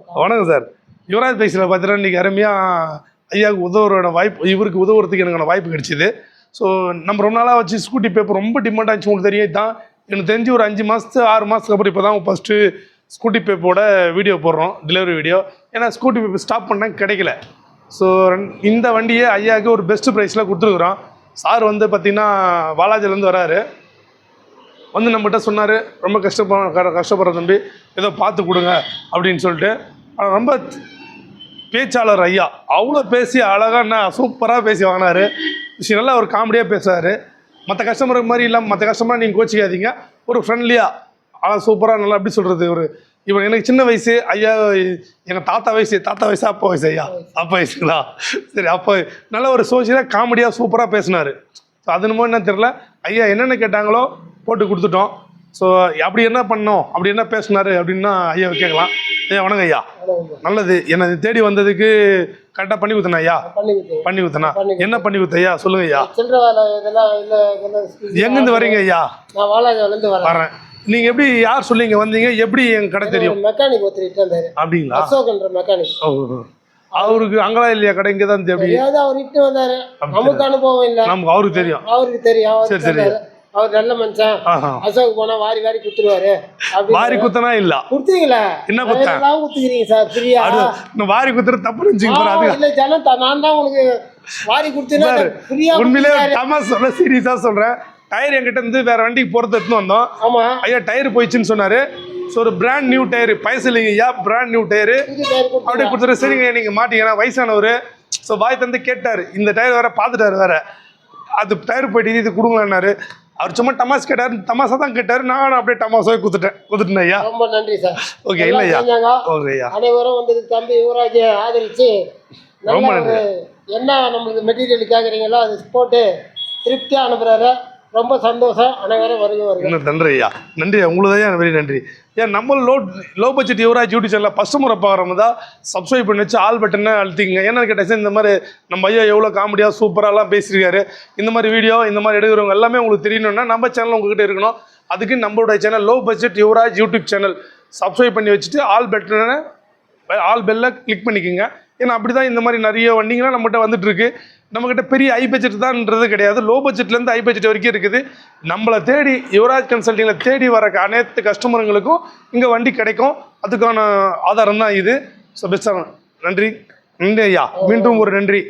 வணக்கம் சார். யுவராஜ் பைக்ஸில் பார்த்தீங்கன்னா இன்றைக்கி அருமையாக ஐயாவுக்கு உதவுறோட வாய்ப்பு, இவருக்கு உதவுறதுக்கு எனக்கான வாய்ப்பு கிடைச்சிது. ஸோ நம்ம ரொம்ப நாளாக வச்சு ஸ்கூட்டி பேப்பர் ரொம்ப டிமாண்ட் ஆச்சு. உங்களுக்கு தெரியும் தான், எனக்கு தெரிஞ்சு ஒரு 5 மாதத்து 6 மாதத்துக்கு அப்புறம் இப்போ தான் ஃபஸ்ட்டு ஸ்கூட்டி பேப்பரோட வீடியோ போடுறோம், டெலிவரி வீடியோ. ஏன்னா ஸ்கூட்டி பேப்பர் ஸ்டாப் பண்ணால் கிடைக்கல. ஸோ இந்த வண்டியை ஐயாவுக்கு ஒரு பெஸ்ட்டு ப்ரைஸில் கொடுத்துருக்குறோம். சார் வந்து பார்த்திங்கன்னா வாலாஜிலேருந்து வராரு, வந்து நம்மகிட்ட சொன்னார், ரொம்ப கஷ்டப்படுற தம்பி, ஏதோ பார்த்து கொடுங்க அப்படின்னு சொல்லிட்டு. ரொம்ப பேச்சாளர் ஐயா, அவ்வளோ பேசி அழகாக சூப்பராக பேசி வாங்கினார். விஷயம் நல்லா ஒரு காமெடியாக பேசுவார். மற்ற கஸ்டமருக்கு மாதிரி இல்லாமல், மற்ற கஸ்டமராக நீங்கள் கோச்சிக்காதீங்க, ஒரு ஃப்ரெண்ட்லியாக அழகாக சூப்பராக நல்லா எப்படி சொல்கிறது, ஒரு இவன் எனக்கு சின்ன வயசு, ஐயா எங்கள் தாத்தா வயசா அப்பா வயசு, ஐயா அப்பா வயசுங்களா, சரி அப்போ நல்ல ஒரு சோசியலாக காமெடியாக சூப்பராக பேசினார். ஸோ அது என்ன தெரில, ஐயா என்னென்ன கேட்டாங்களோ போட்டு கொடுத்துட்டோம். ஸோ அப்படி என்ன பண்ணோம், அப்படி என்ன பேசினார் அப்படின்னா ஐயா கேட்கலாம். ஐயா வணக்கம் ஐயா. நல்லது, என்னை தேடி வந்ததுக்கு கரெக்டாக பண்ணி கொடுத்தேன் ஐயா. பண்ணி கொடுத்தேனா, என்ன பண்ணி கொடுத்த ஐயா சொல்லுங்க ஐயா. எங்கேருந்து வரீங்க ஐயா? வரேன். நீங்கள் எப்படி, யார் சொல்லி இங்கே வந்தீங்க, எப்படி எங்கள் கடை தெரியும்? மெக்கானிக் அப்படிங்களா? அவருக்கு அங்கெல்லாம் இல்லையா கடை, இங்கே தான் எப்படி அவர் இட்டு வந்தாரு, நமக்கு அனுபவம் இல்லை, நமக்கு அவருக்கு தெரியும். சரி சரி, அவர் நல்ல மனுஷன். அசோக் போனா வாரி வாரி குத்துருவாரு. வாரி குத்தனா இல்ல குடுத்தீங்களா? என்ன குத்துக்கிறீங்க சார்? ஃப்ரீயா வாரி குத்துற தப்பு நினைச்சுக்க இல்ல ஜனம், நான் தான் உங்களுக்கு வாரி குடுத்தேன்னா ஃப்ரீயா. உண்மையிலே தமாஸ் சொல்ல, சீரியஸா சொல்றேன். டயர் என்கிட்ட இருந்து வேற வண்டிக்கு போறது எடுத்துன்னு வந்தோம். ஆமா ஐயா டயர் போயிடுச்சுன்னு சொன்னாரு. ஸோ ஒரு பிராண்ட் நியூ டயர், பைசா இல்லைங்க ஐயா, பிராண்ட் நியூ டயரு அப்படியே கொடுத்துரு. சரிங்க நீங்க மாட்டீங்கன்னா வயசானவர். ஸோ வாய் தந்து கேட்டாரு, இந்த டயர் வேற பார்த்துட்டாரு வேற, அது டயர் போயிட்டு இது கொடுங்களான்னாரு. அவர் சும்மா டமாஸ் கேட்டார், தமாசா தான் கேட்டார், நானும் அப்படியே டமாஸாவே கொடுத்துட்டேன் ஐயா. ரொம்ப நன்றி சார். ஓகே இல்ல ஐயா, ஓகே ஐயா. அனைவரும் வந்து தம்பி யுவராஜ் ஆதரிச்சு ரொம்ப நன்றி. என்ன நம்மளுக்கு மெட்டீரியல் கேட்குறீங்களோ அது போட்டு திருப்தியாக அனுப்புகிறாரு. ரொம்ப சந்தோஷம். அனைவரும் வருக. நன்றி ஐயா, நன்றி உங்களுக்கு தான் வெரி நன்றி. ஏன் நம்ம லோ பட்ஜெட் யுவராஜ் யூடியூப் சேனலில் ஃபஸ்ட்டு முறை பார்க்குறவங்க தான் சப்ஸ்கிரைப் பண்ணி வச்சு ஆல் பட்டனை அழுத்திங்க. என்னன்னு கேட்டால் இந்த மாதிரி நம்ம ஐயா எவ்வளோ காமெடியாக சூப்பராகலாம் பேசியிருக்காரு. இந்த மாதிரி வீடியோ இந்த மாதிரி எடுக்கிறவங்க எல்லாமே உங்களுக்கு தெரியணும்னா நம்ம சேனல் உங்ககிட்ட இருக்கணும். அதுக்கு நம்மளோட channel low budget Yuvraj YouTube channel subscribe பண்ணி வச்சுட்டு ஆல் பெல்லை கிளிக் பண்ணிக்கோங்க. ஏன்னா அப்படி தான் இந்த மாதிரி நிறைய வண்டிங்கலாம் நம்மகிட்ட வந்துட்டுருக்கு. நம்மக்கிட்ட பெரிய ஹை பட்ஜெட் தான்ன்றது கிடையாது, லோ பட்ஜெட்லேருந்து ஹை பட்ஜெட் வரைக்கும் இருக்குது. நம்மளை தேடி யுவராஜ் கன்சல்ட்டிங்கில் தேடி வர அனைத்து கஸ்டமருங்களுக்கும் இங்கே வண்டி கிடைக்கும். அதுக்கான ஆதாரம் தான் இது. ஸோ பெஸ்ட்டாக நன்றி ஐயா, மீண்டும் ஒரு நன்றி.